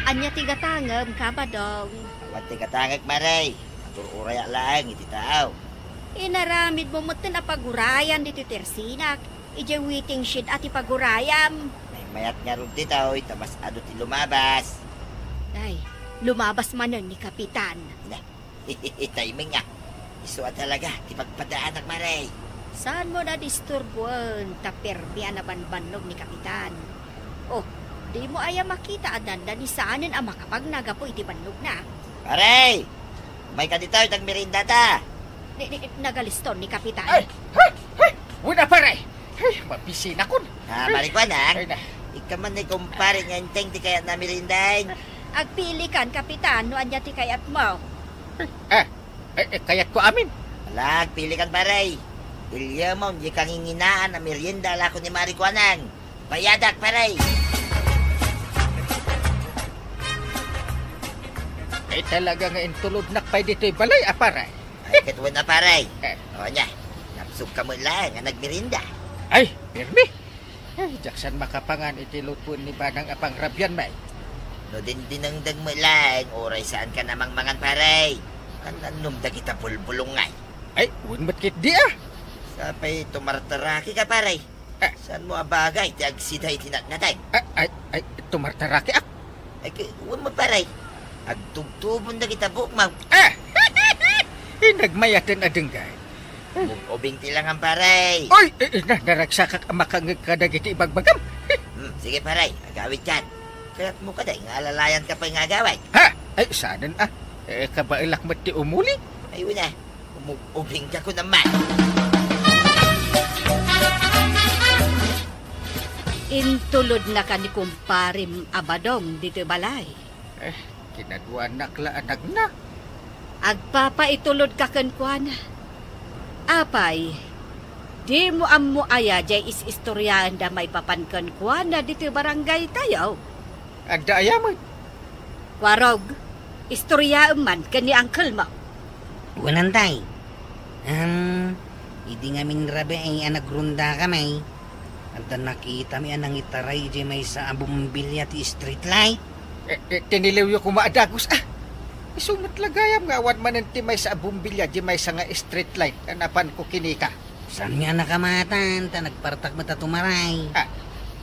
Anya tigatangam ka ba dong? Awan tigatangag maray. Tururay lang iti tao. Inaramid mo mo na pagurayan dito tersinak. Ije waiting shed at ipagurayam. May mayat nga rin ti tao, tamas ado ti lumabas. Ay, lumabas man nun ni Kapitan. Na, timing nga. Isuwa talaga, ti pagpadaan ang maray. Saan mo na disturbuan taperbian na banbanog ni Kapitan? Oh, di mo aya makita adanda ni saanin ang makapag nagapo iti bannog na. Maray! May kaditaw itang merinda ta. Nagaliston ni Kapitan. Ay! Wala paray! Ay, mabisin ako. Marikwanang, Ay na. ikaw man ni kumpare nga inteng ti kayat na merindahin. Agpili kan, Kapitan, no anya ti kayat mo. Kayat ko amin. Alag, pili kan paray. Ilya mo, di kang inginaan na merienda lako ni Marikwanang. Bayadak paray. Ay talaga nga intulod nakpay dito'y balay, aparay. Ay, katuwan na paray. Eh. O niya, napsuk ka mo lang nga nagmerinda. Ay, pirmi. Ay, jaksan makapangan iti lutun ni Banang apang rabyan, may. No din dinangdag mo lang, oray saan ka namang mangan paray. Kananum da kita bulbulungay. Ay, unmat kit di ah. Sapay tumartaraki ka paray. Saan mo abagay, ti agsiday tinatnatay. Ay, tumartaraki ah. Ay, huwag mo paray. Agtugtubon na kita bukmaw. Nagmayatan adenggay. Ubing tilang ang paray. Oy, naragsak ka makangag ka na iti ibagbagam. Sige paray, agawit yan. Kaya't mo ka day, nga alalayan ka pa yung agawit. Ha? Ay, saanan ah. Kabailak mo ti umuli? Ayun na, ubing ka ko naman. Intulod na ka ni kumparim abadong dito balay. Kinaduan nakla anak na. Agpapaitulod ka kankwana. Apay, di mo ammo aya jay is-istoryaan da may papankan kuana dito barangay tayo. Agda ayaman. Warog, istoryaan man kani angkel mo. Wanantay. Idi nga minrabe ay anagrunda kami. At nakita mi anang itaray di may sa bumbilya ti street light. Tiniliw yung kumaadagos ah. Isumat lagayam nga awan mananti may sa bumbilya di may sa nga street light. Anapan ko kinika. Saan nga nakamatan ta nagpartak mata tumaray.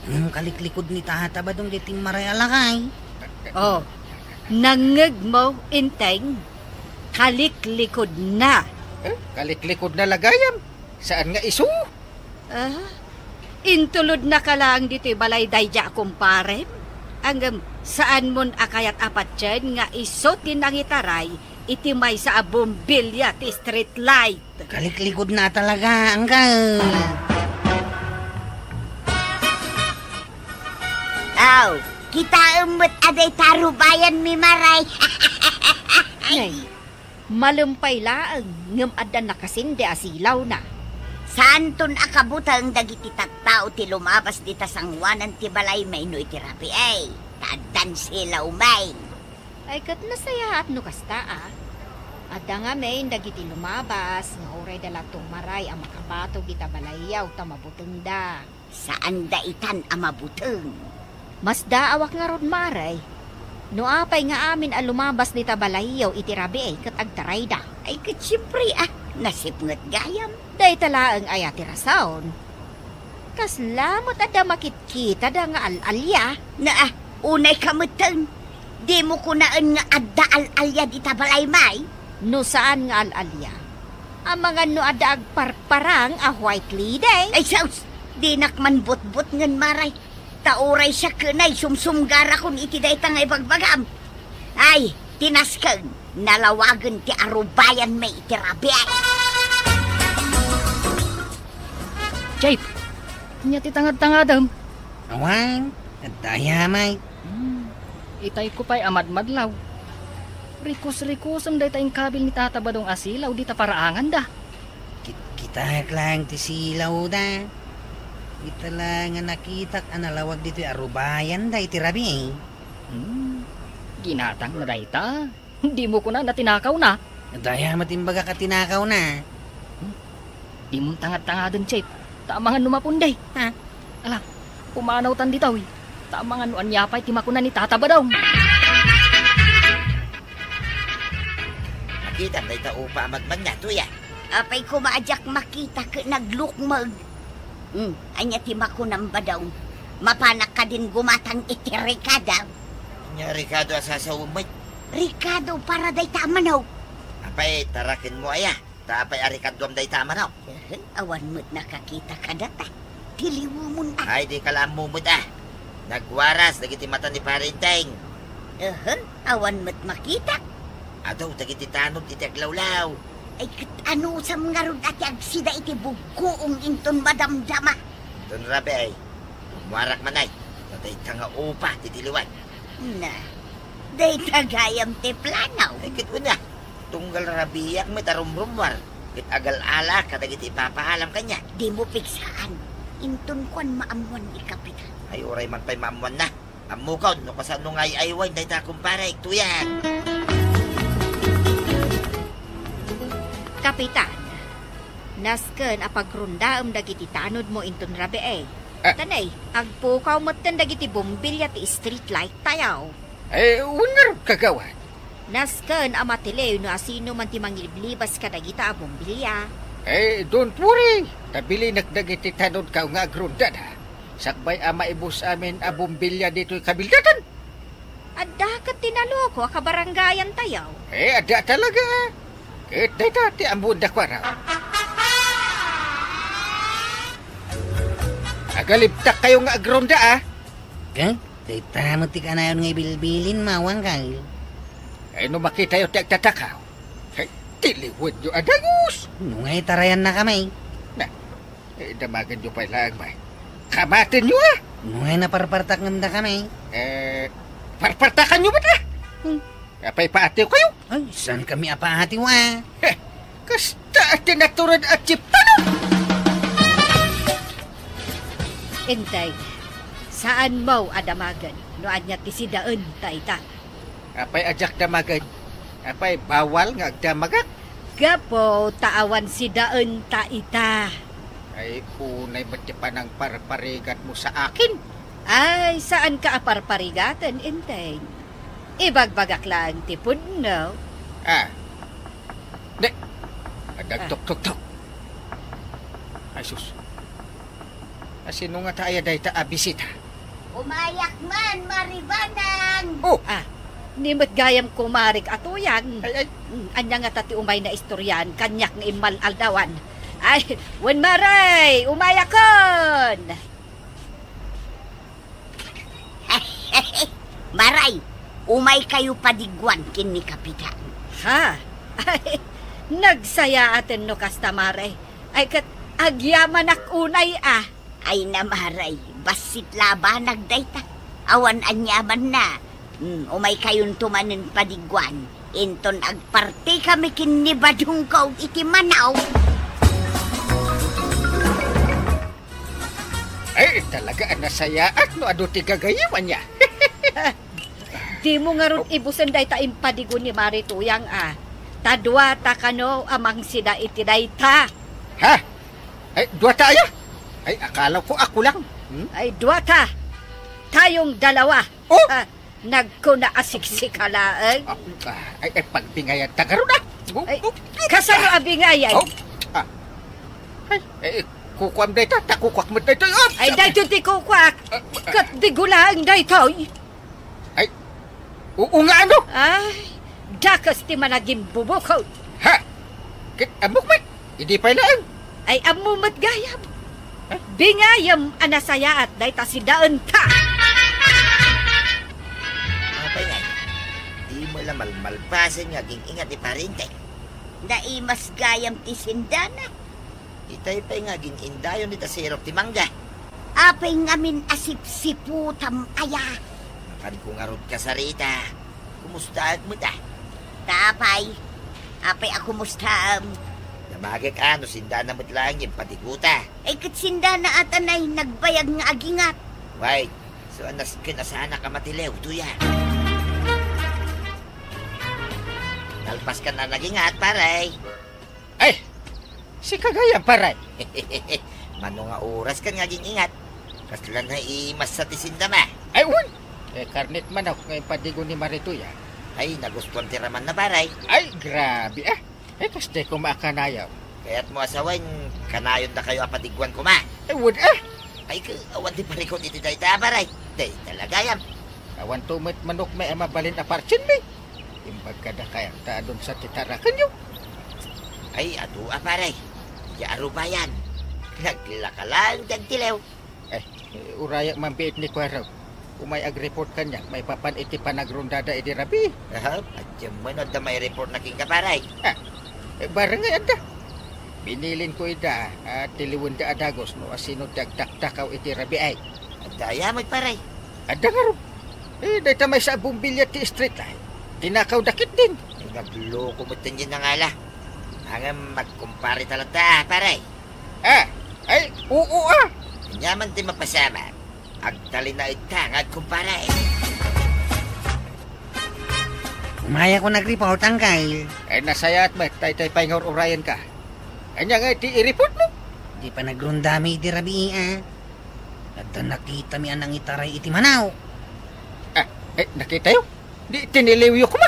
Kaliklikod ni tahata ba dong diting maray alakay? Oh, nangeg mo inteng. Kaliklikod na. Kaliklikod na lagayam. Saan nga isu? Intulod na ka lang dito balay dayja kumpare. Hanggang saan mon akayat apat dyan nga isot ginangitaray itimay sa bumbilya ti street light. Kaliklikod na talaga, anggal. Aw, kita umot aday tarubayan mi maray. Nay, malumpay laang ngem adda nakasinde asilaw na. Saan ton akabutang dagiti tattao ti lumabas di tasangwanan ti balay may no itirapi ay. Tadan sila umay. Ay kat nasaya at nukasta Adda nga may dagiti lumabas nga oray dala tumaray ang makabato kita balayaw ta mabuteng da. Saan da itan ang mabuteng? Mas daawak nga ron maray. No apay nga amin ang lumabas dita balayaw itirabi ay kat agtaray da. Ay kat siyempre nasipngat gayam. Day talaang ayati rasaon. Kaslamot adda makitkita da nga alalya. Na unay kamuteng. Di mo kunaan nga adda alalya di tabalay may. No saan nga alalya? Ang mga no adda agparparang a white lady. Ay saus, di nakman butbut ngan maray. Tauray siya kunay sumsumgara kun iti dayta nga ibagbagam. Ay, tinaskag. Nalawagan ti arubayan may itirabi ay. Jay, niya ti tangad-tangadam. Awan, daya may. Itay ko pa'y amad-madlaw. Rikos-rikosam day tayong kabil ni Tata Badong asilaw, di ta paraangan da. Kita lang ti silaw da. Kita lang nga nakitak analawag dito arubayan da itirabi eh. Ginatang na day ta. Hindi mo ko na natinakaw na. Daya matimbaga ka tinakaw na. Di mong tangad-tangadan, Chip. Tamangan lumapunday. Ha? Ala, pumanaw tan ditaw eh. Tama nga noan yapay ti makunan ni Tata Badong. Makita na ita upa magman nga, tuya. Apay ko maadyak makita ka naglukmag. Anya ti makunang ba daw? Mapanak ka din gumatang iti Ricardo. Nya Ricardo asasawumay. Ricardo para day tamanaw. Apay, tarakin mo aya. Tapay Ricardo am day tama na. Awan mo't nakakita ka data. Tiliwo mo na. Ay, di ka lang mumut ah. Nagwaras, dagiti mata ni Parinteng. Awan mo't makita. Adaw, dagiti tanong iti aglawlaw. Ay ano sa mga rod at agsida iti bugoong inton madamdama. Don rabe ay, umuarak manay. Natay ka nga upa, titiliwan. Na, day tagayam ti planaw. Ay, kit na. Tunggal rabiyak may tarumrumwar. Kit agal-ala, kadagiti ipapaalam kanya. Di mo pigsaan. Inton kwan maamuan ni Kapitan. Ay, oray man pa'y maamuan na. Amukaw, no kasano nga ay-aywan, day ta kumpara, iktuyan. Kapitan, nasken apagrundaam dagiti tanod mo inton rabe eh. Tanay, agpukaw mo tan dagiti bombilya ti street light tayaw. Unar kagawan. Nasken amatilew no asino man ti mangliblibas ka dagita a bombilya. Don't worry. Tabili nagdagiti tanod ka nga agrundad ha. Sakbay ama ibus amin a bombilya dito'y kabildatan. Adda ka tinaloko ka barangayan tayaw. Ada talaga. Kahit data ti ambun dakwara. Agalibtak kayo nga agronda ah. Kang, data mo ti ka na yun nga bilbilin mawang kang. No makita yung ti agtatakaw. Tiliwad nyo adagos. Nungay tarayan na kami. Damagan nyo pa lang ba? Kamatin nyo ah. Nungay na parpartak ngamda kami. Parpartakan nyo ba ta? Apay paatiw kayo. Ay, saan kami apahati wa? Kasta tinaturan at chiptano. Intay, saan mo adamagan no anya ti sidaan tayta? Apay ajak damagan. Apay bawal nga agdamagak. Gapo taawan sidaan taita. Ay unay ba't pa ng parparigat mo sa akin? Ay, saan ka aparparigatan, Intay? Ibagbagak lang tipod, no? Di. Adagtok-tok-tok. Ay, sus. Sino nga tayo dahi ta abisita? Umayak man, maribanang! Nimot gayam kumarik atuyan. Ay. Anya nga tati umay na istoryan, kanyak ng imal aldawan. Ay, wen maray, umayakon! Maray, umay kayo padigwan kin ni Kapitan. Ha? Ay, nagsaya atin no kastamare. Ay kat agyaman ak unay ah. Ay na maray, basit laban nagdayta. Awan anyaman na. Umay kayon tumanin padigwan. Inton agparte kami kin ni Badungkaw iti Manaw. Ay, talaga nasaya at no ado ti gagayaman niya. Di mo nga ron ibusan day ta impadigo ni Marituyang ah. Tadwa ta kano amang sida iti dayta. Ha? Ay, dua tayo? Ay, akala ko ako lang. Ay, dwa ta. Tayong dalawa. Oh! Nagkuna asiksikalaan. Ay, pagbingayan tagaro na. Ay, kasano abingayay? Ay, kukuam dayta, takukwak mo dayta. Ay, dayto ti kukwak. Kat di gulaang dayto. Ay, nga ano? Ay, dakas ti managing bubukod. Ha? Kit amok man, hindi pa ilaan. Ay, amumat gayam. Bingayam anasaya at dayta si daan ta. Apay nga, di mo lang malmalpasan nga ingat ni Parinteng. Naimas gayam ti sindana. Itay pa'y nga indayon ni Tasirok ti Mangga. Apay ngamin asip-siputam aya. Makan ko nga rod ka sa rita. Kumusta mo ta? Tapay, apay ako mustam. Namagay ka, no sindana mo't lang yung patiguta. Ay kat sindana atanay nagbayag nga agingat. Wait, so anas kinasana ka matilew, tuya. Nalpas ka na nagingat, paray. Ay, si kagayam paray. Mano nga oras ka nga ingat. Kaslan na imas sa tisindama. Ay, uwan! Karnit manok ngayon padigo ni Marituya. Ay, nagustuhan ti raman na baray. Ay, grabe kasi ko maakanayaw. Kaya't mo asawain, kanayon na kayo apadigwan ko ma. Ay, uwan Ay, awan di palikod iti day ta baray. Day talaga yan. Awan tumit manok may mabalin apartsin mi. Imbag kada kayang taadon sa titarakan nyo. Ay, adu baray. Yaro bayan. Naglakalang dagtilew. Uraya mambiit ni Kwaraw. Umay ag-report kanya, may papan iti panagrundada iti rabi. At yung manod na may report na king kaparay. Barangay anda. Binilin ko ida at tiliwan da adagos no asino dagdaktakaw iti rabi ay. At daya magparay. Ada nga ro. Dahi tamay sa bumbilya ti street light. Tinakaw dakit din. Nagloko mo din yun na nga la. Hanggang magkumpare talata, paray. Ay, oo Nyaman din mapasama. Agdali na itang agkumpare. Umaya ko nag-report ang Kyle. Ay nasaya at mat, tay paingor urayan ka. Anya nga iti i-report mo. Di pa nagrundami iti rabi At nakita mi anang itaray iti Manaw. Nakita yun? Di tiniliw ko ma.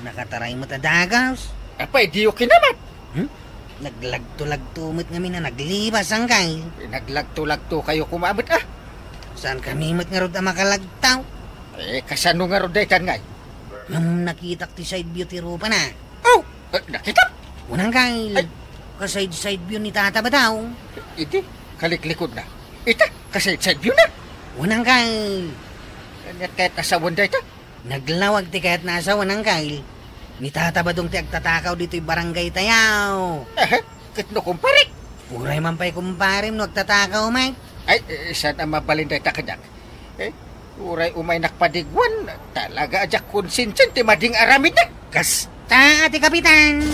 Nakataray mo tadagaws. Apay, di yun kinamat. Naglagto-lagtumit nga mi na naglibas ang Kyle. Naglagto-lagto kayo kumamit Saan kami mat nga rod ang makalagtaw? Kasano nga rod kan ngay? Nung nakita ti side view ti Rupa na. Oh, nakita? Unang Kyle. Ka-side view ni Tata ba daw? Iti, kaliklikod na. Ita, kaside view na. Unang Kyle. Kanyat kahit asawan da ita. Naglawag ti kahit nasa unang Kyle. Ni Tata ba dong ti agtatakaw dito'y barangay tayaw? Kitno kumparik. Uray man pa'y kumparim no agtatakaw, Mike. Ay, saan ang mabalin da ita kanyak? Uray umay nakpadigwan. Talaga ajak konsinsin ti mading aramid na. Kasta, ati Kapitan.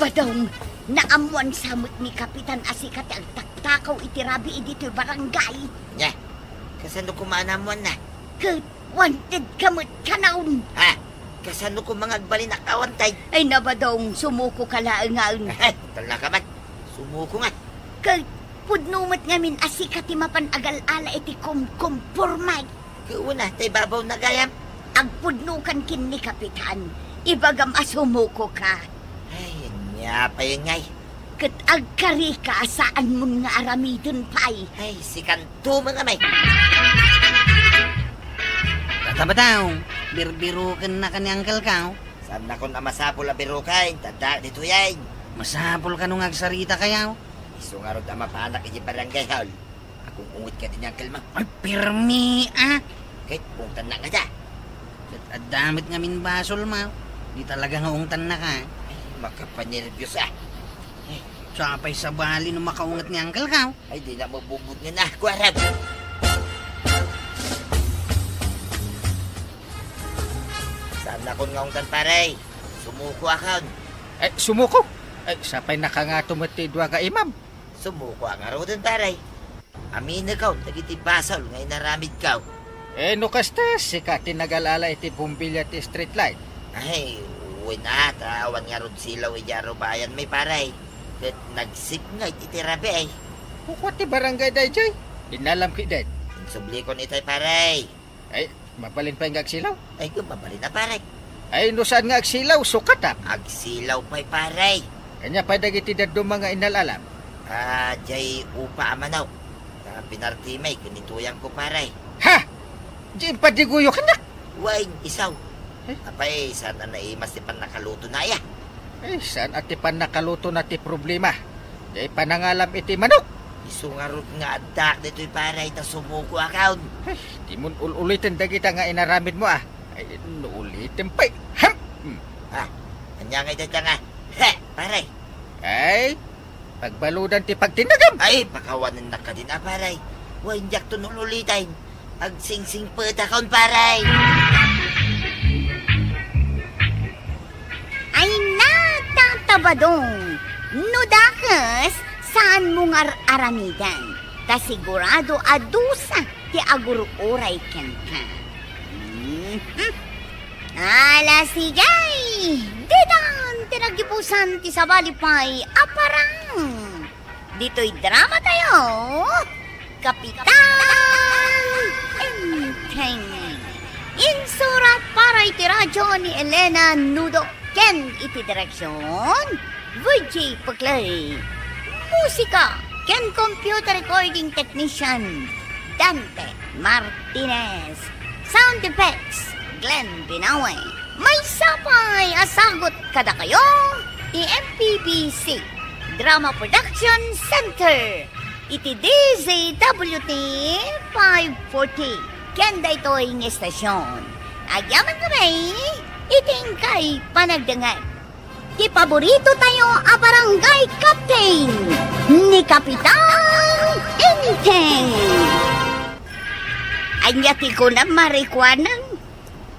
Badong, naamuan samot ni Kapitan Asikat ang taktakaw itirabi dito'y barangay. Nya, kasano kumanamuan na? Kat, wanted kamot kanaon. Kasano ko mga agbalin akawantay? Ay nabadong, sumuko ka laangaan. Talaga man, sumuko nga. Kat, pudnumat ngamin Asikat ti mapan agal-ala iti kumpormay. Kuuna, tay babaw na gayam. Agpudnukan kin ni Kapitan, ibagam asumuko ka. Ay, nya pa yun ngay. Kat agkari ka saan mun nga aramidon pa'y. Ay, si kanto mga may. Tata ba daw? Birbirukan na ka ni Uncle Kao. Saan na kung amasapol a birukain, tanda dito yan. Masapol ka nung agsarita kayaw. Iso nga ron na mapanak iti barangay hall. Akong ungit ka din yung kalma. Ay, pirmi Kahit pungtan na nga da. At damit nga min basol ma. Di talaga nga ungtan na ka. Ay, makapanervyos Sapay sa bali nung makaungat ni Uncle Kao. Ay, di na mabubud nga na, kuwarab. Saan na kung ngaungtan paray? Sumuko akon. Ay, sumuko. Ay, sapay nakangatumot ti dua ka imam. Sumuko ang araw din paray. Amin na kaw, nagiti basol, ngayon naramid kaw. No kasta, sikatin nagalala iti bumbilya ti street light. Ay, uwi na, tawan nga ron silaw ijaro bayan may paray. Kat nagsip nga itirabi ay. Kukwat ti barangay day jay. Inalam ki day. Insubli ko nitay paray. Ay, mabalin pa yung agsilaw. Ay, kumabali na paray. Ay, no saan nga agsilaw, sukat Agsilaw pa'y paray. Kanya pa dagiti daddo mga inalalam. Jay upa amanaw. Pinartimay, kunituyang ko paray. Ha! Diyan pa diguyo ka na. Wain, isaw. Apay, sana naimas ti pan nakaluto na ya. Ay, saan ati pan nakaluto na ti problema? Di panangalam iti manok. Isungarot nga adak dito'y paray ta sumuko akaon. Ay, di mo ulitin dagita nga inaramid mo Ay, ulitin pa'y. Ham! Kanya nga ito nga. He, paray. Ay, pagbaludan ti pagtinagam. Ay, pakawanan na ka din paray. Wain jak to nululitain. Agsingsing peta kaon paray. Ay natatabadong, no dakas, saan mo nga aramidan? Ta sigurado adusa ti agururay ken ka. Ala sigay, didan tinagipusan ti sabalipay aparang. Dito'y drama tayo. Kapitan Enteng. Insurat para iti radyo ni Elena Nudo. Ken iti direksyon VJ Paglay. Musika ken computer recording technician Dante Martinez. Sound effects Glenn Binawe. May sapay asagot kada kayo i MPBC Drama Production Center. Iti DZWT 540. Kenda ito'y ng estasyon. Agyaman kami, iting kay panagdangan. Ti paborito tayo a barangay captain ni Kapitan Enteng. Anyati ko na marikwanan.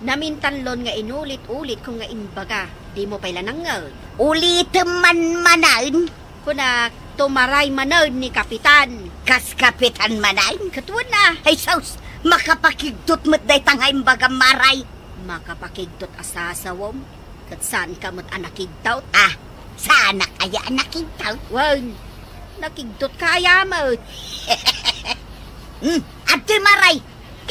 Namintanlon nga inulit-ulit kung nga imbaga. Di mo pala nangal. Ulit man manan. Kuna tumaray manan ni Kapitan. Kas Kapitan manan. Katuan na. Ay saus, makapakigtot mo't day tangay imbaga maray. Makapakigtot asasawom. Kat saan ka mo't anakigtaw? Ah, sana kaya nakitaw. Wan, nakigtot kaya mo. At maray,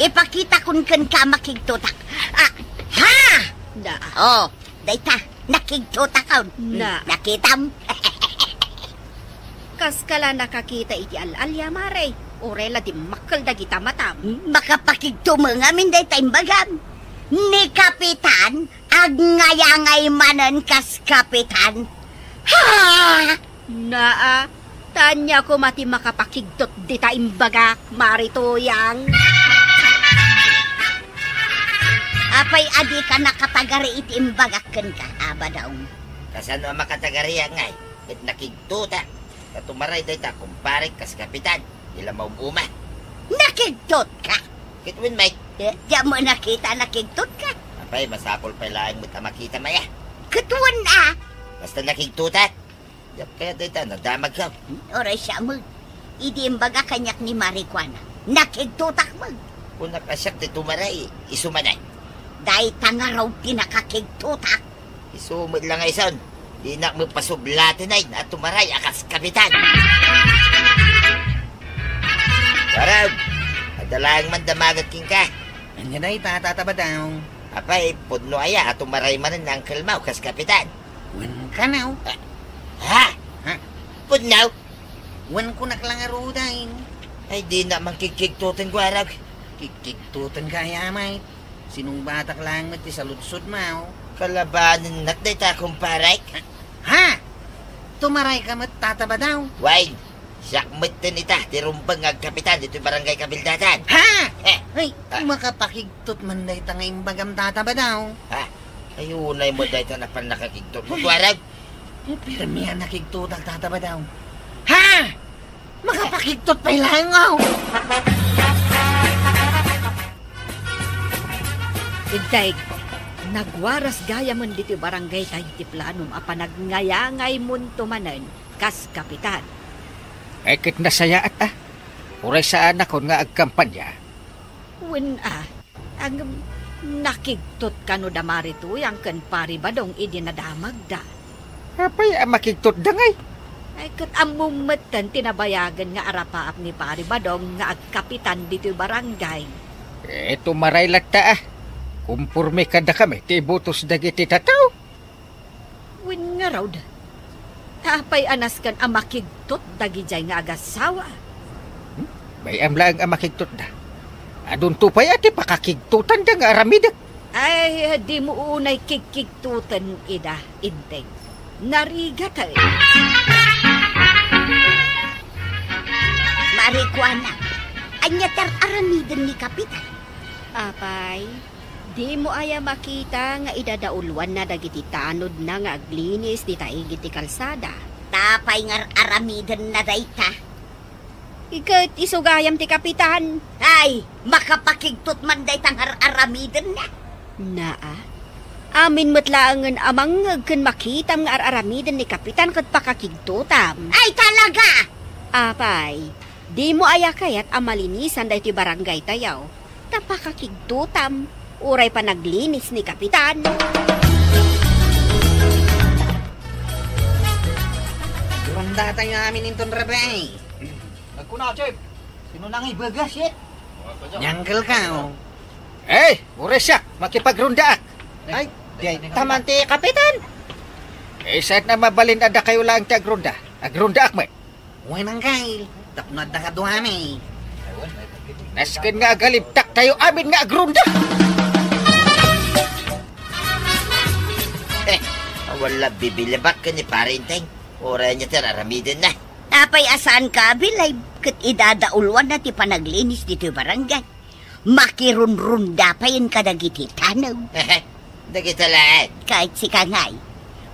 ipakita kun ka makigtotak. Ah, ha! Na, Oh, dayta, nakigtotak ka. Na. Nakitam. kas kala nakakita iti alalya mare. Orela di makal dagita matam. Makapakigto mo nga min dayta imbagam. Ni Kapitan, ag ngayangay manan kas Kapitan. Ha! Naa, tanya ko mati makapakigtot dita imbaga, maritoyang. Apay adi ka nakatagari iti imbagakan ka, abadaw. Kasano ang makatagariya ngay? At nakigtuta. Katumaray day ta kumpare kas Kapitan. Ila maumuma. Nakigtot ka. Kitwin may. Diyan mo nakita nakigtot ka. Apay, masapol pa laing mo makita maya. Katuan na. Basta nakigtuta. Yap kaya day ta, nadamag ka. Oray siya mo. Idi imbaga kanyak ni Marikwana. Nakigtutak mo. Kung nakasyak di tumaray, isumanay. Dahil tanga raw pinakakigtutak. Isumid lang ay son. Di na mo pasublatin ay na tumaray akas Kapitan. Parang, adalang man damagat king ka. Anya day tatataba daw. Apay, pudno aya at tumaray man ang kalmaw kas Kapitan. Wan ka now. Ha? Ha? Pudnaw? Wan ko naklangaro dahin. Ay di na mangkikigtutin guarag. Kikiktutan kaya may. Sinong batak lang mati sa lutsod mo. Kalabanin nat day ta kumparay. Ha? Tumaray ka mat tataba daw. Why? Sakmitin ita, tirumbang ag Kapitan dito barangay Kabildatan. Ha? Eh, Ay, makapakigtot man day tangay bagam tataba daw. ha? Ayunay mo day ta na pan nakakigtot mo guarag. Pero miya nakigtot ang tataba daw. Ha? Makapakigtot pa ilangaw. Igday, nagwaras gaya man dito barangay tayo ti planum apa nagnayangay mun tumanan kas Kapitan. Ay kit nasaya at Uray saan ako nga agkampanya. Wen ang nakigtot kano damari to yang kan pari badong idinadamag da. Apay makigtot dangay. Ay kat amumatan tinabayagan nga arapaap ni pari badong nga agkapitan dito barangay. Eto maray lagta Kumpurme kada kami, ti butos dagiti tataw. Wen nga raw da. Tapay anas kan amakigtot dagijay nga agasawa. May amla ang amakigtot da. Adun tupay ati pakakigtutan da nga aramidak. Ay, di mo unay kikigtutan ida, inteng. Nariga tayo. Marikwana, anya aramidan ni Kapitan. Apay, di mo aya makita nga idadaulwan na dagiti tanod na nga aglinis di taigiti kalsada. Tapay nga aramidan na dayta. Ikat isugayam ti Kapitan. Ay, makapakigtot man daytang aramidan na. Naa, amin matlaangan amang kan makitam nga araramidan ni Kapitan kat pakakigtutam. Ay, talaga! Apay, di mo aya kayat amalinisan dahi ti barangay tayaw. Tapakakigtutam, uray pa naglinis ni Kapitan. Runda tayo amin inton rabi. Nagkuna, Chip. Sino nang ibagas, yet? Nyangkel ka, oh. Uresyak, makipagrundaak. Ay, taman ti kapitan. Saan na mabalin ada kayo lang ti agrunda? Agrundaak mo. Uy nang kail. Tapnod na kaduhami. Naskin nga agalibtak tayo amin nga agrunda. Wala bibilibak ka ni parinteng. Ora niya tiraramidin na. Apay asaan ka, bilay, kat idadaulwan na ti panaglinis dito barangay. Makirunrunda pa yun kadagiti tanaw. Dagitalaan. Kahit si Kangay,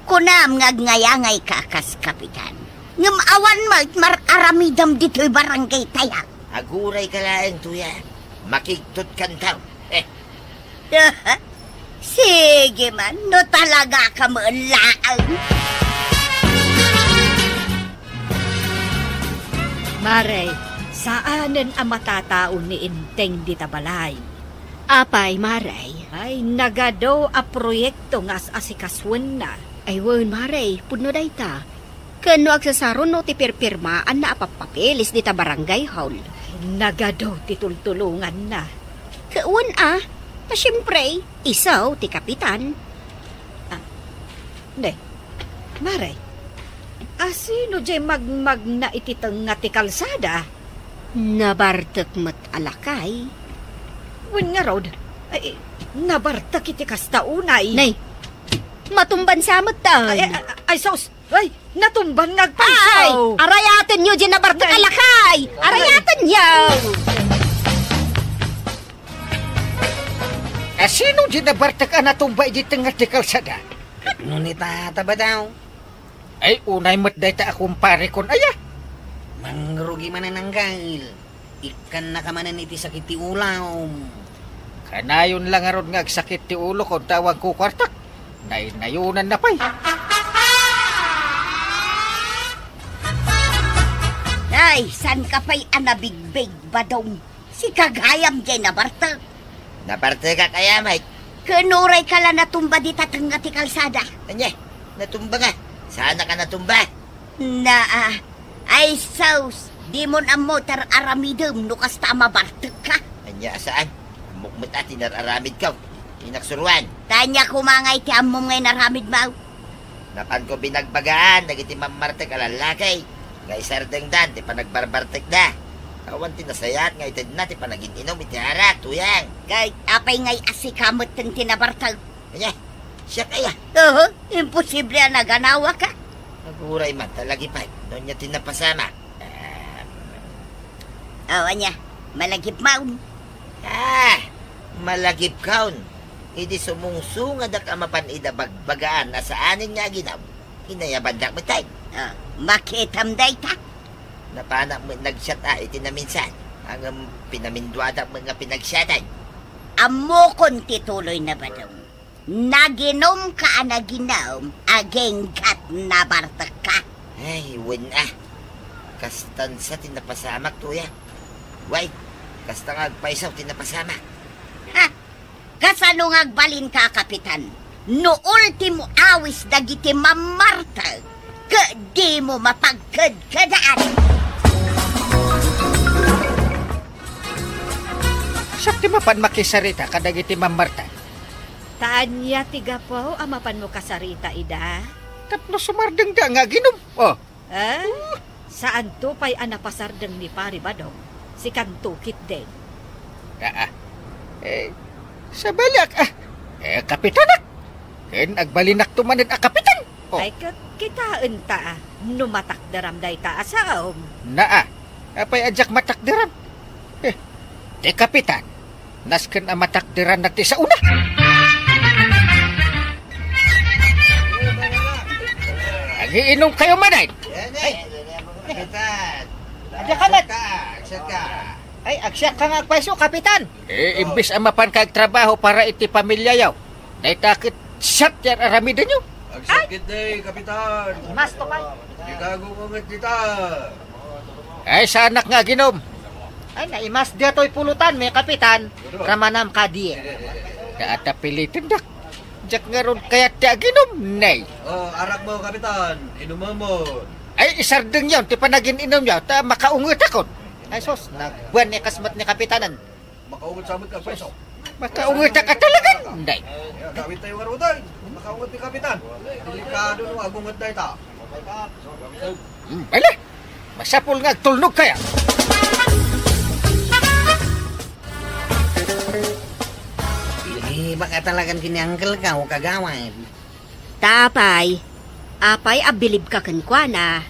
kunam ngagngayangay ka kas kapitan. Ngam awan mararamidam dito'y barangay tayak. Aguray ka laang tuya. Makigtot kantaw. Sige man, no talaga ka maalaang. Maray, saanan ang matataon ni Inteng di tabalay? Apay, Maray. Ay, nagado a proyekto nga asikaswan na. Ay, wan, Maray. Pudno day ta. Kano agsasaron no ti pirpirmaan na apapapilis di ta barangay hall. Nagado titultulungan na. Kawan Siyempre, isaw ti kapitan. Ne, Maray, sino jay magmag na ititang nga ti kalsada? Nabartak mat alakay. Wen nga rod, ay, nabartak iti kastaunay. Nay, matumban sa matan. Ay, sos, ay, natumban nga Ay, agpaysaw. arayatan nyo dyan nabartak alakay. Arayatan nyo. Sino di nabartak ang natumbay di tengah di kalsada? Nunita taba daw. Ay, unay matday ta akong pare kon aya. Mangrugi man ang kail. Ikan na ka manan iti sakit ti ulaw. Kanayon lang aron nga sakit ti ulo kon tawag ko kwartak. Nayunan na pay. Ay, san ka pa'y anabigbig badong? Si Kagayam dyan nabartag. Naparte ka kaya, Mike. Kanuray ka lang natumba di tatanga ti kalsada. Anya, natumba nga. Sana ka natumba. Ay saus, di mo na motor aramidum no kasta mabartag ka. Anya, saan? Mukmut at inararamid ka. Inaksuruan. Tanya kumangay ti amom ngay naramid mau. Napan ko binagbagaan, nagiti mamartek alalakay. Ngay sardeng dan, ti panagbarbartek da. Kawan tinasayat, ngay tid na, ti panagin inom, iti harak, tuyang. Kahit apay ngay asikamot ng tinabartag. Anya, siya kaya. Imposible na ganawa ka. Naguray man, talagi pa. Noon niya tinapasama. Anya, malagip maun. Malagip kaon. Idi sumungsungad ak amapan ida bagbagaan na saanin nga ginaw. Inayabandak mo tayo. Makitam day ta. Napana mo nagsyat iti na minsan. Ang pinamindwada mo nga pinagsyatan. Amo kon tituloy na ba daw? Naginom ka naginom, ageng kat nabartak ka. Ay, win Kastan sa tinapasamak tuya. Wait, kasta nga agpaisaw tinapasamak. Kasano ngagbalin ka, kapitan? No ultimo awis dagiti mamartag, di mo mapagkadkadaan. Sakti mapan makisarita kadagiti mamarta. Taanya tiga po, amapan mo kasarita, ida. Tapno sumardeng da nga ginom. Saan to pa'y anapasardeng ni Pari Badong? Si Kantukit din. Sa balak, kapitanak. Ken agbalinak tumanin kapitan. Ay, kitaan ta, numatak daram day ta asaom. Apay ajak matakdiran. Ti kapitan, nasken matakdiran nagti sa una. Agiinom kayo manay. Kapitan. Adya kamat. Aksat ka. Ay, aksyak ka nga agpaiso, kapitan. Imbis amapan kag trabaho para iti pamilya yaw. Naitakit siyat yan aramidan nyo. Agsakit day, kapitan. Mas to pa. Ikago ko nga tita. Ay, sa anak nga ginom. Ay, naimas dato'y pulutan, may kapitan. Ramanam kadi. Kaata pilitin dak. Jak nga ron kaya ti ginom, nay. Arak mo, kapitan. Inuman mo. Ay, isardeng yun, ti panagin inom yaw, ta makaungot akon. Ay, sos, nagbuwan ni kasmat ni kapitanan. Makaungot sa amin ka, peso. Makaungot ka talaga. Hindi. Gawin tayo nga day. Makaungot ni kapitan. Delikado no, agungot day ta. Bala, masapul nga tulnog kaya. Baka talagang kiniangkel ka o kagawan. Tapay, apay abilib ka kankwana.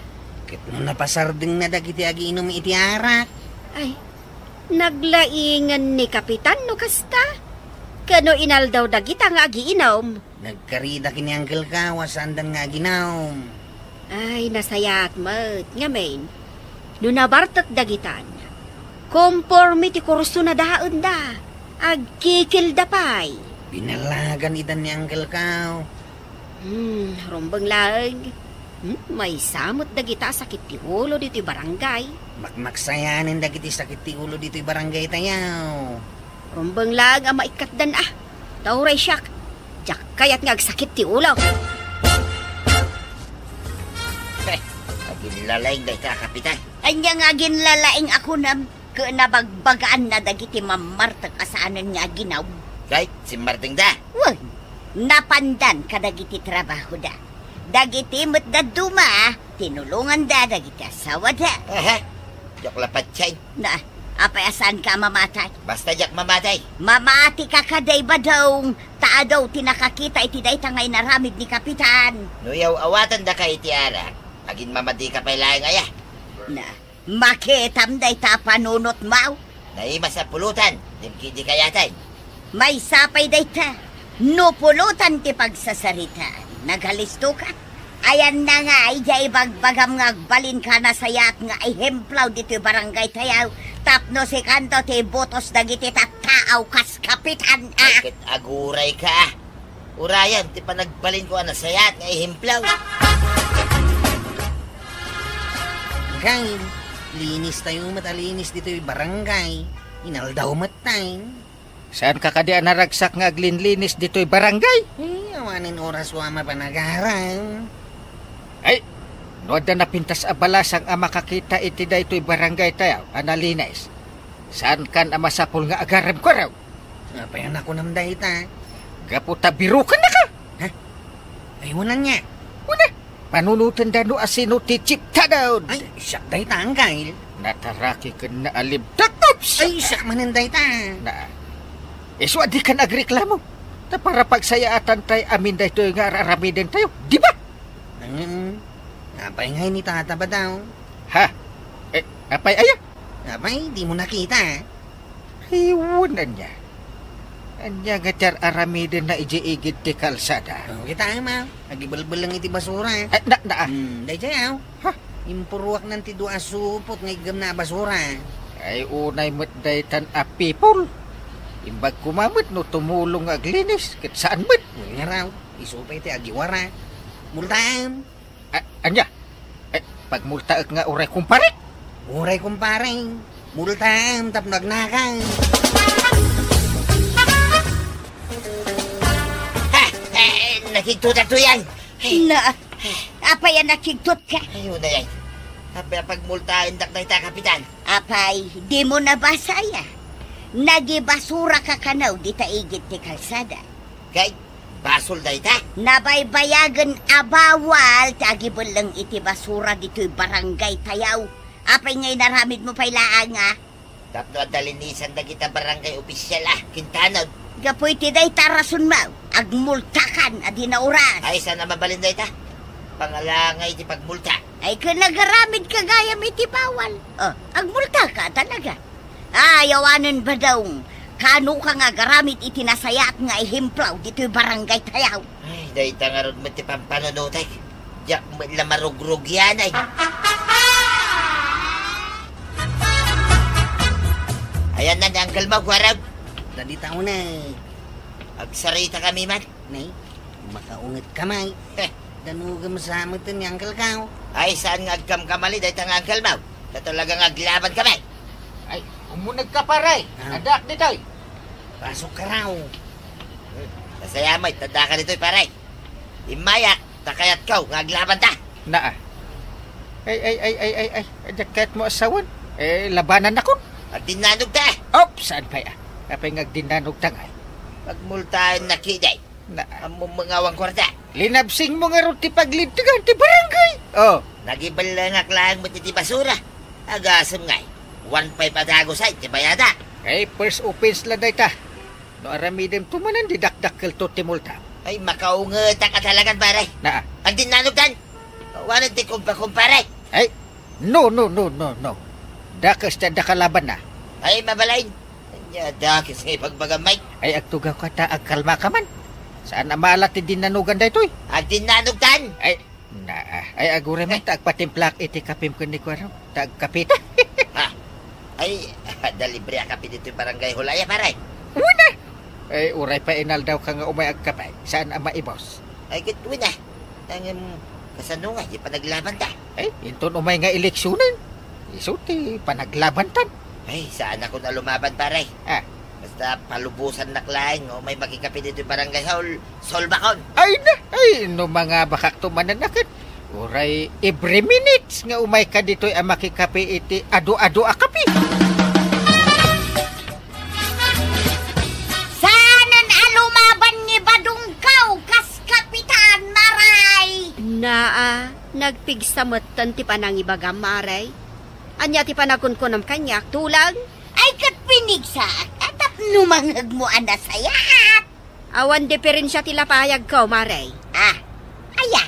Kit mo napasarding na dagiti agi inom iti arak. Ay, naglaingan ni Kapitan no kasta. Kano inaldaw dagita nga agi inom. Nagkarida kiniangkel ka, wasandan nga ginaw. Ay, nasayat mat, nga main. No nabartak dagitan. Conforme ti kurso na daan da. Agkikil da pay. Binalagan idan ni Uncle Kao. Rumbang lag. May samot dagita sakit ti ulo dito'y barangay. Makmaksayanin dagiti sakit ti ulo dito'y barangay tayaw. Rumbang lag ang maikatdan Tauray siyak. Diyak kayat nga agsakit ti ulo. Aginlalaing day ka, kapitan. Anya nga ginlalaing ako na nabagbagaan na dagiti mamartag asaanan nga ginaw. Kahit si Marting da. Wag, napandan ka dagiti trabaho da. Dagiti mo't da duma, tinulungan da dagiti asawa da. Aha, Diyak lapat siya. Na, apay asaan ka mamatay? Basta diyak mamatay. Mamati ka kaday ba daw? Taa daw tinakakita iti day tangay naramid ni Kapitan. Nuyaw awatan da ka iti ara. Agin mamadi ka pailaing aya. Na, makitam day ta panunot mau. Naima sa pulutan, dimkidi kayatay. May sapay day ta. No pulutan ti pagsasarita. Naghalisto ka? Ayan na nga, ay bagbagam nga balin ka na sayat nga ihemplaw dito barangay tayaw. Tapno si kanto ti botos dagiti tattaaw kas Kapitan. Bakit aguray ka? Urayan, ti panagbalin ko na sayat nga ihemplaw. Kain, linis tayo matalinis dito'y barangay. Inaldaw matay. Saan ka kadi naragsak nga aglinlinis dito'y barangay? Awanin oras wama panagarang. Ay, noda na pintas abalas ang ama kakita iti daytoy barangay tayo, analinis. Saan kan ama sapul nga agarem ko raw? Apayan ako namday ta. Gaputa biro ka na ka. Ha? Ay, wanan niya. Una, panunutan dano asino ti chip ta daw. Ay, siyak day ta ang kail. Nataraki ka na alib takops. Ay, siyak mananday ta. Na, iso di ka nagreklamo. Ta para pagsayaatan tayo amin daytoy nga raramiden tayo, di ba? Apay ngay ni tata ba daw? Ha? Apay aya? Apay, di mo nakita. Iwanan niya. Anya nga jar aramiden na ijiigid ti kalsada. Kita ma, agibal-bal lang iti basura. Day jayaw. Ha? Impuruak ng ti dua supot nga igam na basura. Ay unay mo't daytan a people. Imbag kumamot no tumulong aglinis. Kit saan mo't? Nga raw, isupay ti agiwara. Multaan. Anya? Pag multaak nga uray kumpare? Uray kumpare. Multaan tap nagnakan. Nakiktot ato yan. Na, apay yan nakiktot ka. Ayun na yan. Apay pagmultain dak na ita, Kapitan. Apay, di mo nabasa ya. Nagibasura ka kanaw di taigit ti kalsada. Kay, basol na ita. Nabaybayagan abawal tagibol lang iti basura dito'y barangay tayaw. Apay ngay naramid mo pailaan nga. Tapno at dalinisan na kita barangay opisyal Kintanod. Gapoy ti day tarasun mo. Agmultakan adinauran. Ay, sana mabalin na ita. Pangalangay ti pagmulta. Ay kanagaramid ka gayam iti bawal. Agmulta ka talaga. Ayawanan ba daw? Kano ka nga garamit itinasayat nga ihimplaw dito'y barangay tayaw. Ay, dahi tangarod mo ti pampanunutek. Diyak mo lamarugrug yan ay. Ayan na ni Uncle Mau, Guarab. Dadi tao na. Agsarita kami man. Nay, makaungat kamay. Danugam sa amutin ni Uncle Kao. Ay, saan nga agkam kamali dahi tang Uncle Mau? Sa talagang aglaban kami. Ay, umunag ka paray. Adak ditoy. Pasok ka raw. Nasayamay, tanda ka dito'y paray. Imayak, takayat kaw, nga aglaban ta. Naa. Ay, jaket mo asawan. Labanan na kun. At dinanog ta. Saan pa ya? Kapay ngagdinanog tangay. Pagmultahan na kiday. Na, Among mga awang kwarta. linabsing mo nga ron ti paglitigan ti barangay. Nagibalangak lang mo ti basura. Agasam ngay. 1.5 adago sa ti bayada. First offense la day ta. No aramidem tumanan didakdakkel to ti multa. Ay, makaungeta ka talagang pare. Na, Ang dinanog tan. Wanan ti kumpare. no. Dakas ta dakalaban na. Ay, mabalain. Nyada kasi pagbagamay. Ay agtugaw ka ta agkalma ka man. Saan na maalat ti dinanugan day toy? Ang dinanog tan. Ay agure man ta agpatimplak iti kapim kun ni kwaro. Ta agkapita. Ay, dalibre akapi dito yung barangay Hulaya, pare. Una. Ay uray pa inal daw ka nga umay agkapay. Saan ang maibos? Ay, gitwin na. Ang kasano nga, di pa naglaban ta. Ay, inton umay nga eleksyonan. Isuti panaglaban tan. Ay, saan ako na lumaban, pare? Basta palubusan na klaing o may makikapi dito yung barangay Solbakon. Ay, no mga bakak tumananakit. Uray, every minutes nga umay ka dito'y ang makikapi iti ado-ado akapi. Sanan alumaban ni Badungkaw, kas Kapitan Maray! Nagpigsamot ti panang ibagam maray. Anya ti panakunkunam kanyak tulang. Ay kat pinigsak, atap numangag mo anda sayat. Awan diferensya ti lapayag ko maray. Aya.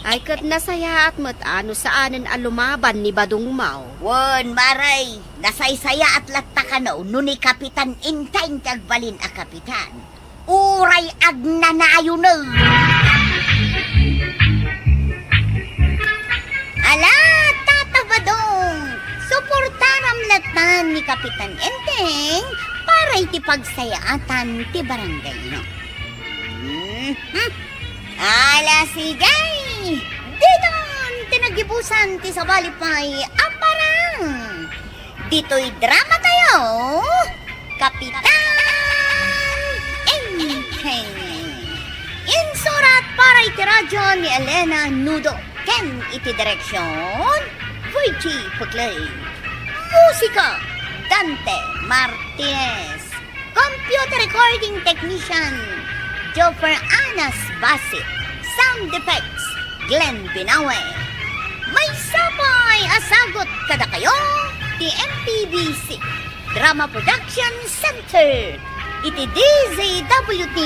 Ay kat nasaya at ano saanan alumaban ni Badungmaw. Won, Maray, nasaysaya at latakanaw no ni Kapitan Intayn kagbalin a Kapitan. Uray agnanayo na. Ala, tatabadong, suportaram latan ni Kapitan Enteng para iti pagsayaatan ti barangay no. Ala, sigay! Dinon, tinagibusan ti sabalipay aparang. Dito'y drama tayo, Kapitan Enteng. Insurat para iti radyo ni Elena Nudo. Ken iti direksyon, Virgie Puglay. Musika, Dante Martinez. Computer recording technician, Joper Anas Basit. Sound effects, Glenn Binawe. May sabay asagot kada kayo, the MPBC Drama Production Center. Iti DZWT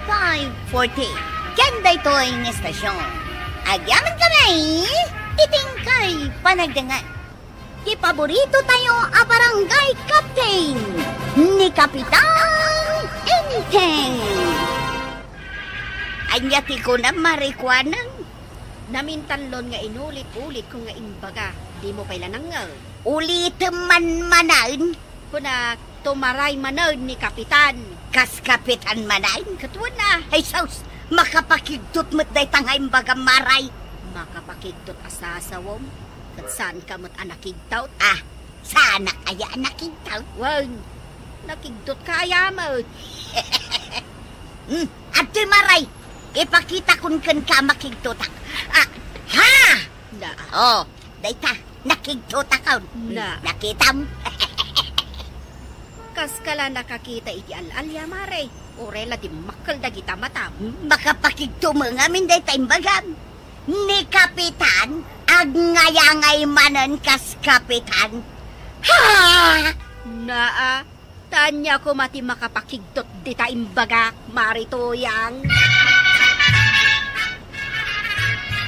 540. Kanda ito'y estasyon. Agyaman kami, itingkay panagdangan. Di paborito tayo a barangay captain ni Kapitan Enteng. Anyati ko na marikwanang. Namintanlon nga inulit-ulit ko nga imbaga. Di mo pala nangal. Ulit man manan. Kuna tumaray manan ni Kapitan. Kas Kapitan manan. Katuan na. Ay saus, makapakigtot mo't day tangay imbaga maray. Makapakigtot asasawom. Kat saan ka mo't anakigtaut? Sana kaya anakigtaut. Wag, nakigtot ka ayamot. Ato'y maray. Ipakita kun ka makigtotak. Na. Dayta, nakigtotak ka. Na. Nakita mo. Kas kala nakakita iti alalya mare. Orela di makal da kita matam. Makapakigto mo nga min dayta imbagam. Ni Kapitan, agngayangay manan kas Kapitan. Naa, tanya ko mati makapakigtot dita imbaga, maritoyang.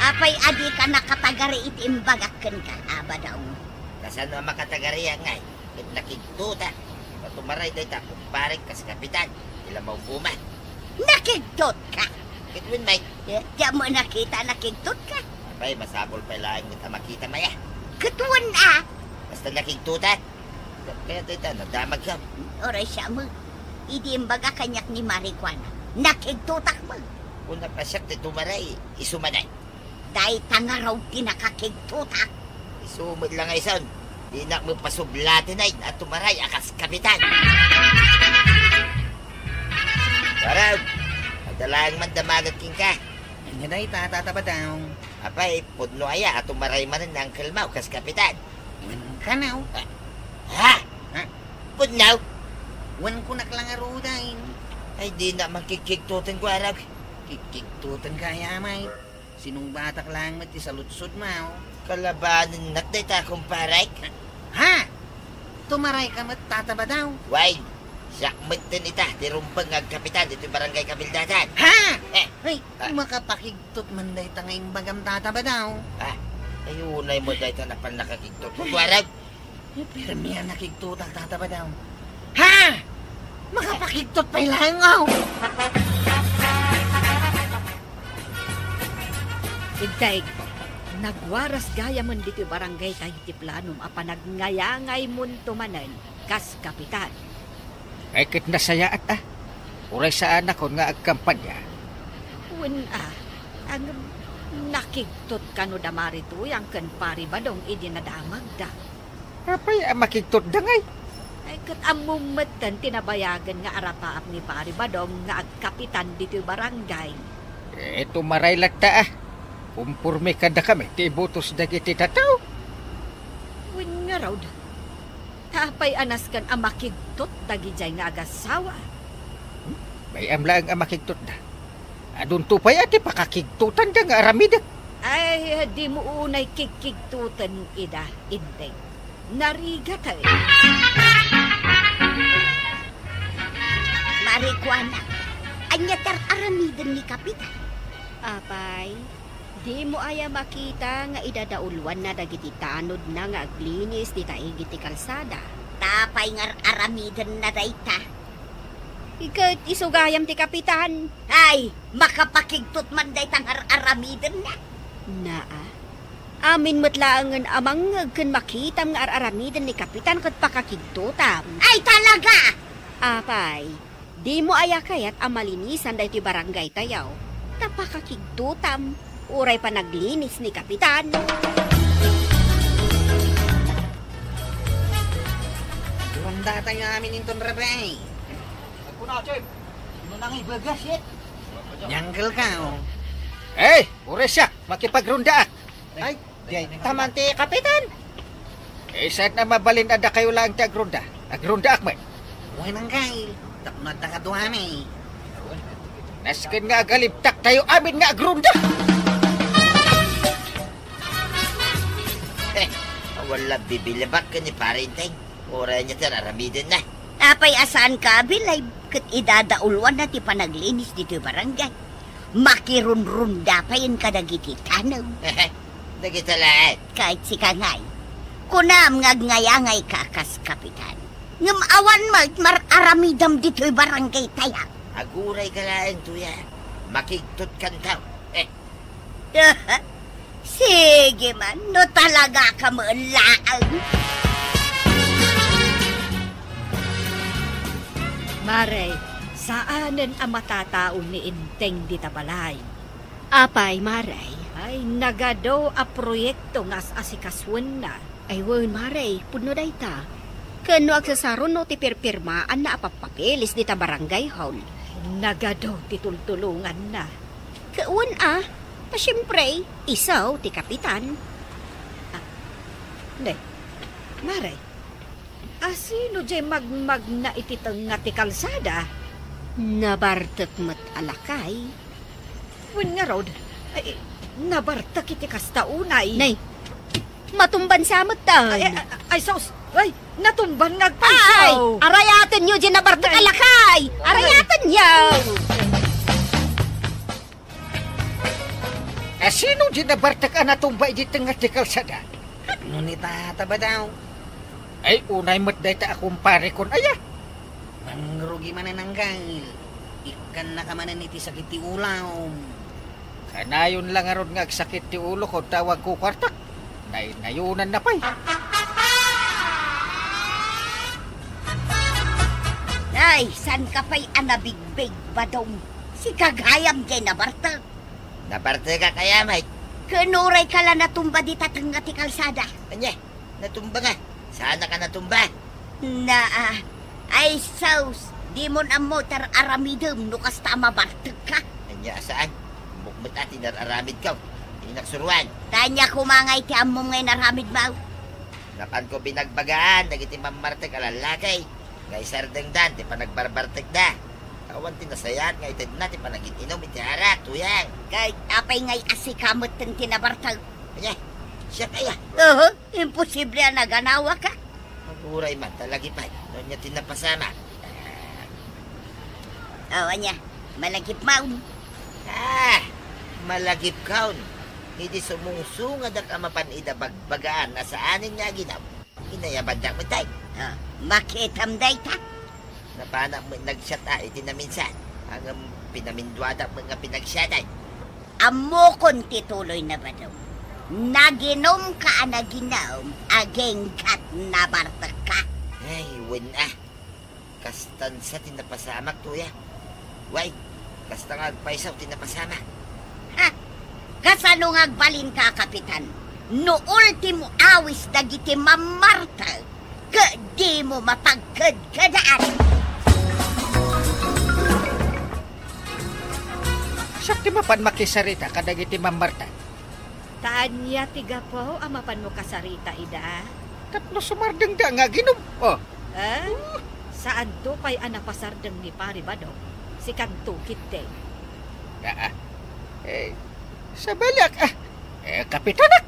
Apay adi ka nakatagari iti imbagakan ka, abadaw. Kasano ang makatagariya ngay? Nakigtuta. Patumaray day ta, kumpare kas Kapitan. Ila mau buman. Nakigtot ka. Kitwin, Mike. Diya mo nakita nakigtot ka. Abay, masabol pa lang kita makita maya. Katuan Basta nakigtuta. Kaya day ta, nadamag ka. Oray siya mo. Idi imbaga kanyak ni Marikwana. Nakigtutak mo. Una pa siya tumaray, isumanay. Dahil tanga raw tinakakigtutak. Isumod lang ay son. Di na mo pasublatin ay at tumaray akas Kapitan. Parang, magdalang man damagat king ka. Anya day tatabadaw. Apay, pudno aya, ato maray manin ng kalmaw, kas kapitan. Wan ka na, Ha? Pudnaw? wan ko naklangarudain. Ay, di na makikiktutin ko araw. Kikiktutan kaya, may. Sinong batak lang mati sa lutsod mo. Kalabanin nakday ta kumparay. Ha? Tumaray ka mat tataba daw. Why? Sakmet din ita, tirumpang ang kapitan dito yung barangay Kabildatan. Ha? Eh, Ay, makapakigtot man day tangayong bagam tataba daw. ayunay mo dahil ta na pan nakakiktot ko araw. Pero miya nakigtot ang tataba daw. Ha? Makapakigtot pa ilangaw. Igdaig, nagwaras gaya man dito barangay Tahiti Planum apa nagnayangay mun tumanan kas kapitan. Ay kit nasaya at uray sa anak ko nga agkampanya. Ang nakigtot ka no damari to, yang kan pari badong idinadamag da. Apay makigtot dangay. Ay kat amumatan tinabayagan nga arapaap ni pari badong nga agkapitan dito barangay. Ito maray lagta Kumpurme kada kami, ti butos dagiti tataw. Win nga raw da. Tapay anas kan amakigtot dagijay nga agasawa. May amlaang amakigtot na. Adun tupay ati pakakigtutan da nga aramida. Ay, di mo unay kikigtutan ida, indeng. Narigat ay. Marikwana, anya aramidan ni kapitan. Apay, di mo aya makita nga idadaulwan na dagiti tanod na nga aglinis di taigiti kalsada. Tapay nga aramidan na dayta. Ikat isugayam ti kapitan. Ay, makapakigtot man daytang aramidan na. Naa, amin matlaangan amang kan makitam nga aramidan ni kapitan kat pakakigtutam. Ay, talaga! Apay, di mo aya kayat amalinisan dahi ti barangay tayaw. Tapakakigtutam, uray pa naglinis ni kapitan. Durang datang amin inton rabay. Ako na, Chef. Ano nang ibagas yet? Nyangkel ka, Eh, uray siya, makipagrunda. Ay, taman ti kapitan. Saan na mabalin ada kayo lang ti agrunda? Agrunda akman. Huwag nang kail. Taknod na kaduhami. Naskin nga agaliptak tayo amin nga agrunda. Wala bibilabak ka ni parinteng. Oray niya tararamidin na. Tapay asaan ka, bilay, kat idadaulwan na ti panaglinis dito barangay. Makirunrunda pa yun kadagiti tanaw. Dagita lahat. Kahit si kangay. Kunam ngagngayangay ka kas kapitan. Ngam awan mararamidam dito'y barangay tayak. Aguray ka lang, tuya. Makigtot kan tao. Sige man, no talaga ka maalaang. Maray, saanan ang matataon ni Inteng di tabalay? Apay, maray. Ay, nagado a proyekto nga asikaswan na. Ay, wan, maray, puno day ta. Kano agsasaron no ti pirpirmaan na apapapelis di ta barangay hall. Nagado titultulungan na. Kawan pasyempre, isaw ti kapitan. Ne, Maray, asino jay magmag na ititang nga ti kalsada? Nabartak mat alakay. Wen nga rod, ay, nabartak iti kastaunay. Nay, matumban sa matan. Ay, sos, ay, natumban nga Ay, agpaysaw. arayatan nyo dyan nabartak Nay. alakay. Arayatan nyo. Sino di nabartak na tumbay di tengah di kalsada? Ngunit tataba daw. Ay, unay mat day ta akong pare kon aya. Mangrugi man na nanggail. Ikan na ka man iti sakit ti ulaw. Kanayon lang aron nga agsakit ti ulo ko tawag ko kwartak. Nayunan na pa'y. Ay, san ka pa'y anabigbig ba daw? Si kagayam dyan nabartag. Naparte ka kaya, mate. Kanuray ka lang natumba di tatang nga ti kalsada. Anya, natumba nga. Sana ka natumba. Ay saus, di mo na motor aramidum no kasta mabartag ka. Anya, saan? Bukmat at inararamid ka. Inaksuruan. Tanya kumangay ti amom ngay naramid mau. Napan ko binagbagaan, dagiti mamartek alalakay. Ngay sardeng dan, ti panagbarbartek da. Awan tinasayat, ngay itid na, ti panagitinom, iti harak, tuyang. Kay apay ngay asikamot ng tinabartag. Kanya, siya kaya. Imposible na ganawa ka. Maguray man, talagi pa. Noon niya tinapasama. Niya, malagip maun. Malagip kaon. Hindi sumungsungad ang amapanida bagbagaan na saanin nga ginaw. Inayabad na mo tayo. Makitam day ta. Napana mo nagsyata iti na minsan. Ang pinamindwada mo nga pinagsyatay. Amo kon tituloy na ba daw? Naginom ka na ginom, ageng kat nabartak ka. Ay, win Kastan sa tinapasamak, tuya. Way, kasta nga agpaisaw tinapasamak. Kasano nga agbalin ka, Kapitan? No ultimo awis dagiti mamarta, di mo mapagkad-kadaan. Sakti mapan makisarita kadagiti mamarta. Tanya tiga po, amapan mo kasarita, ida. Tapno sumardeng da nga ginom. Saan to pa'y anapasardeng ni Pari Bado? Si Kanto Kite. Sa balak, kapitanak.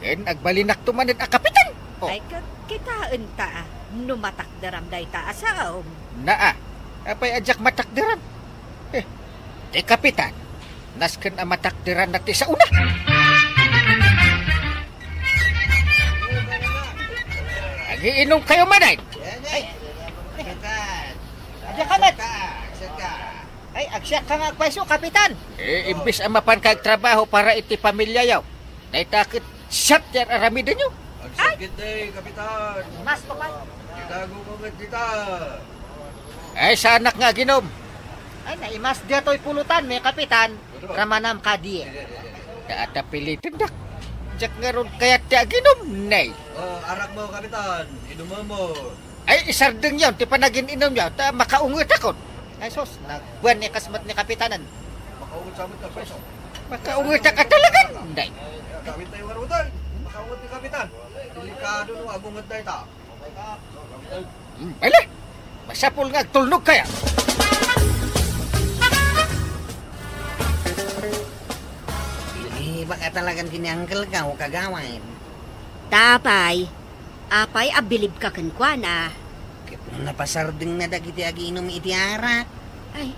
Agbalinak tumanid kapitan. Ay, kitaan ta, numatakdaram day ta asaom. Apay ajak matakdiran. Di kapitan, nasken ang matakdiran nati sa una. Nagiinom kayo manay. Adya ka mat. Ay, agsyak ka nga agpaiso, kapitan. Imbis ang mapan kag trabaho para iti pamilya yaw. Naitakit shot yan aramidan nyo. Ang sakit day, Kapitan. Mas papan. Itago ko nga kita. Ay, sa anak nga ginom. Ay, naimas diyato'y pulutan, may kapitan. Ramanam kadi. Daata pilitin dak. Diyak nga ron kaya't tiya ginom, nay. Arak mo, Kapitan. Inuman mo. Ay, isardeng yaw, ti panagin inom yaw, ta makaungot akot. Ay, sos, nagbuwan ni kasmat ni kapitanan. Makaungot sa amin ka, peso. Makaungot ka talaga, nay. Kawit tayo waruday. Makaungot ni Kapitan. Delikado nung agungat na ita. Ala, masapul nga tulnog kaya. Baka talagang kinangkel ka o kagawain. Tapay, apay abilib ka kankwana. Napasarding na dagiti aginom iti arak. Ay,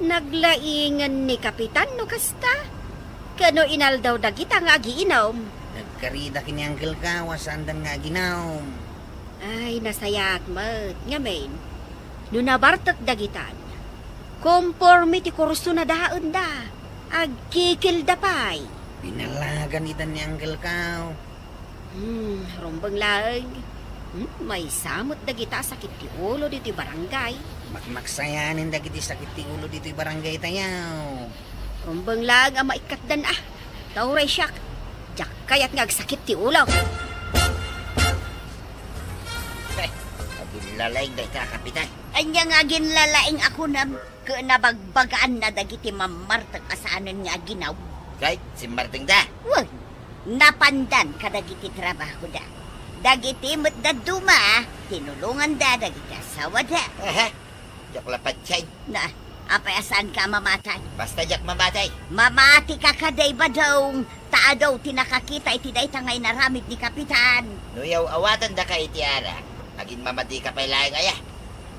naglaingan ni Kapitan no kasta. Kano inal daw dagita nga agiinom. Nagkarida kinangkel ka, wasandang nga ginom. Ay, nasayat mat, nga main. No nabartak dagitan. Conformity kurso na daan da. Agkikil da pay. Pinalagan itan ni Uncle Kao. Rumbang lag. May samot dagita sakit ti ulo dito barangay. Magmaksayanin dagiti sakit ti ulo dito barangay tayaw. Rumbang lag ang maikatdan Tauray siyak. Diyak kayat nga sakit ti ulo. Lalaing day ka, Kapitan. Anya nga ginlalaing ako na nabagbagaan na dagiti mamartag asaanan nga ginaw. Kahit si Marting da. Wag, napandan ka dagiti trabaho da. Dagiti mo't da duma, tinulungan da dagiti asawa da. Diyak lapat siya. Na, apay asaan ka mamatay? Basta diyak mamatay. Mamati ka kaday ba daw? Taa daw tinakakita iti day tangay naramid ni Kapitan. Nuyaw awatan da ka iti ara. Agin mamati ka pa'y laing aya.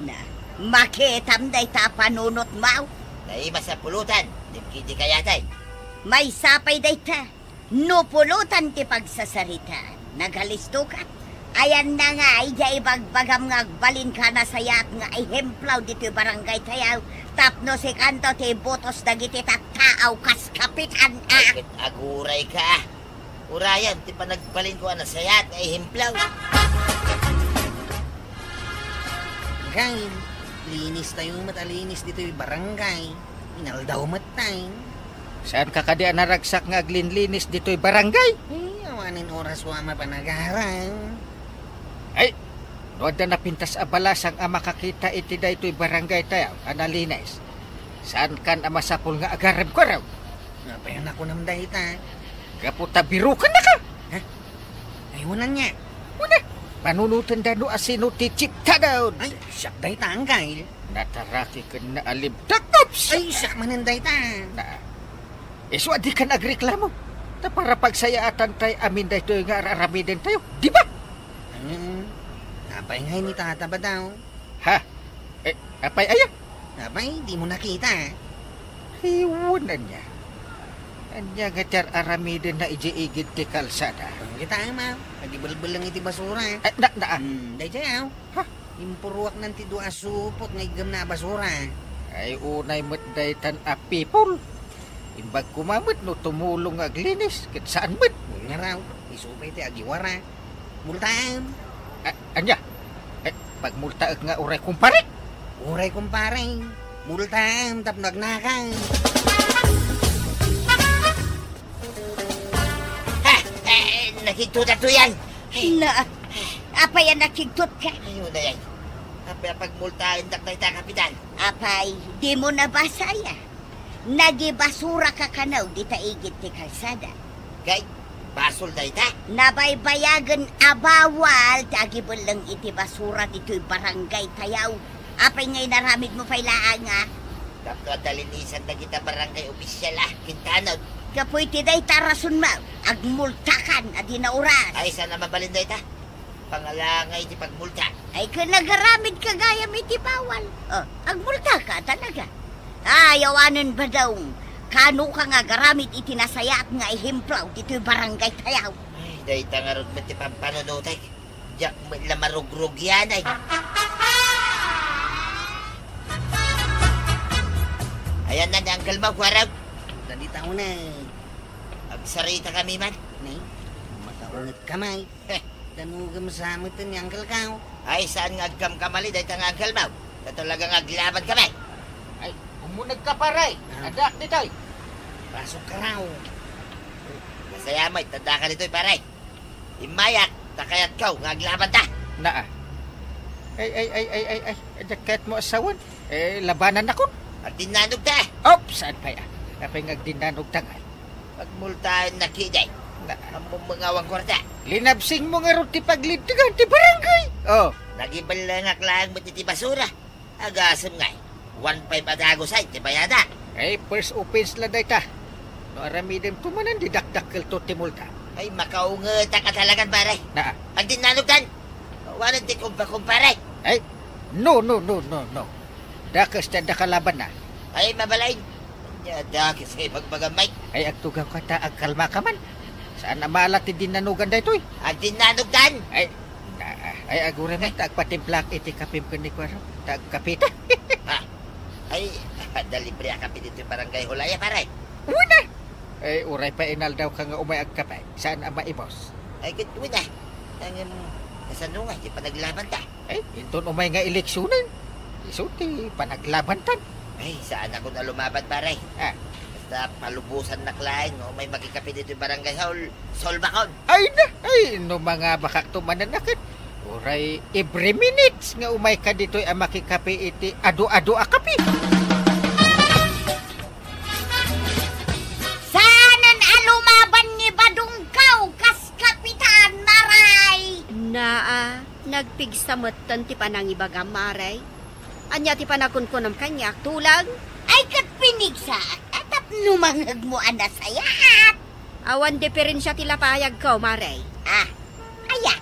Na, makitam day ta panunot mau. Naima sa pulutan, dimkiti kayatay. May sapay day ta. No pulutan ti pagsasarita. Naghalisto ka. Ayan na nga, ija ibagbagam nga balin ka na sayat nga ihemplaw dito barangay tayaw. Tapno si kanto ti botos dagiti tattaaw kas Kapitan Aguray ka. Urayan, ti panagbalin ko na sayat nga ihemplaw. Kain, linis tayo matalinis dito yung barangay. Inaldaw matay. Saan ka kadi naragsak nga aglinlinis dito'y barangay? Awanin oras wa mapanagaran. Ay, nood na napintas abalasang ang makakita iti daytoy barangay tayo, analinis. Saan kan ang masapul nga agarab ko raw? Napayan ako ng dahita. Kaputa biro ka na ka. Ay, unan niya. Una, panunutan dano asino ti chipta daw. Ay, siyak day ta ang kail. Nataraki ka na alibdak. Oops! Ay, siyak maninday ta. Na, iso di ka nagreklamo. Na para pagsayaatan tayo, amin dahi ito nga araramidin tayo. Di ba? Apay nga ni tata ba daw? Ha? Apay aya? Apay, di mo nakita. Iwanan niya. Anya nga tiyar aramidin na iji-igid ti kalsada. Ang kita ma, nagibulbul lang iti basura. Day jayaw. Ha? Impuruak ng ti dua supot nga igam na basura. Ay unay mo't daytan a people. Imbag kumamot no tumulong aglinis. Kit saan mo't? Nga raw, isupay ti agiwara. Multaan. Anya? Pagmultaag nga uray kumpare. Uray kumpare. Multaan, tap nagnakang. Nakiktuta to yan. Na, apay ang nakigtot ka. Ayun na yan. Apay pagmultahin taktay ta, Kapitan. Apay, di mo nabasaya. Nagibasura ka kanaw di taigit ti kalsada. Kay, basol na ita. Nabaybayagan abawal tagibol lang iti basura dito'y barangay tayaw. Apay ngay naramid mo pailaan nga. Tapos dalinisan na kita barangay opisyal Kintanod. Kapoy ti day tarasun ma, agmultakan at hinauras. Ay, sana mabalin na ita. Pangalangay ti pagmulta. Ay, kanagaramid ka gaya may ti bawal. Agmulta ka talaga. Ayawanan ba daw? Kano ka nga garamid itinasaya at nga ihimplaw dito'y barangay tayaw. Ay, day tangarod mo ti pampanunutay. Diyak mo lamarugrog yan ay. Ayan na, Uncle Mau, kwaraw. Tadi taon na. Agsarita kami man. Nay, makaungat kamay. Danugam sa mo ito ni Uncle Kao. Ay, saan nga agkam kamali dahil ang Uncle Mau? Na talagang aglaban kami. Ay, umunag ka paray. Adak ni tayo. Pasok ka raw. Masaya mo, tanda ka nito'y paray. Imayak, takayat ka, nga aglaban ta. Naa. Ay. Jaket mo asawan. Labanan ako. At dinanog ta. Oops, saan pa ya? Kapag nagdinanog tangal. Pagmultahan na kiday. Ang mumangawang kwarta. Linabsing mo nga ron ti paglitigan ti barangay. Oh. Nagibalangak lang mo ti basura. Agasam nga. 1.5 adago sa ti bayada. Ay, first offense lang day ta. No aramidem tumanan didakdakkel to ti multa. Ay, makaungeta ka talagan, pare. Naa. Pag dinanog tan, wanan ti kumpare. Ay, no. Dakas ta kalaban na. Ay, mabalay. Dakis kay pagpagamay. Ay, agtugang ka ta agkalma ka man. Saan na malat ti dinanugan da ito'y? Ang dinanog tan. Ay, agure man, tagpatimplak iti kapim ko ni Kwaro. Tagkapita. Ay, dalibre akapi dito yung barangay Hulaya, pare. Una! Ay, uray pa inal daw ka nga umay agkapay. Saan ang maibos? Ay, kituwi na. Ang kasanungan, di pa naglaban ta. Ay, inton umay nga eleksyonan. Isuti, panaglaban tan. Ay, saan ako na lumaban, pare? Basta palubusan na klain, no? May magkikapi dito yung barangay Solbakon. Ay na! Ay, no mga bakak tumananakit. Uray, every minutes nga umay ka dito ang makikapi iti ado-ado akapi. Saanan alumaban ni Badungkaw, kas Kapitan Maray? Nagpigsamatan ti panangibagam Maray. Anya ti panakunkunam kanyak tulang. Ay kat pinigsa, atap numangag mo anasayat. Awan diferensya ti lapayag ko, Maray. Aya.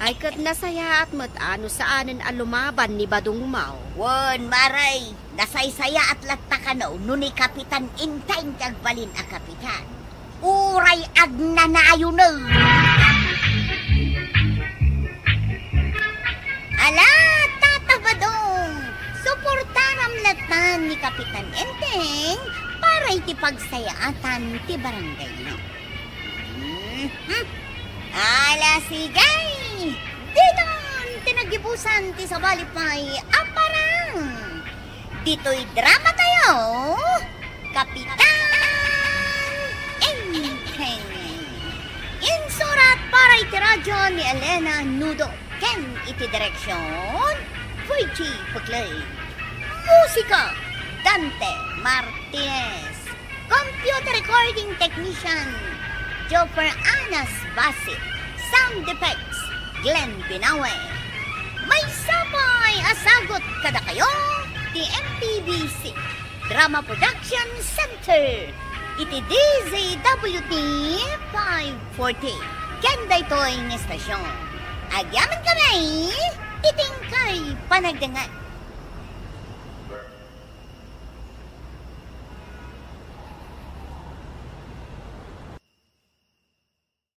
Ay kat nasayaat mo't ano saanan alumaban ni Badung Mau. Won, Maray, nasaysaya at latakanaw no ni Kapitan Intay tagbalin a Kapitan. Uray agnanayo na. Ala, tatabadong, suportaram latan ni Kapitan Enteng para iti pagsayaatan ti barangay no. Ala, sigay! Dinon, tinagibusan ti sabalipay aparang. Dito'y drama tayo, Kapitan Enteng. Insurat para iti radyo ni Elena Nudo. Ken iti direksyon, Fuji Puglay. Musika, Dante Martinez. Computer recording technician, Joffer Anas Basit. Sound effects, Glenn Binawe. May sabay asagot kada kayo, ti MPBC Drama Production Center. Iti DZWT 540. Kanda ito'y estasyon. Agyaman kami, iting kay panagdangan.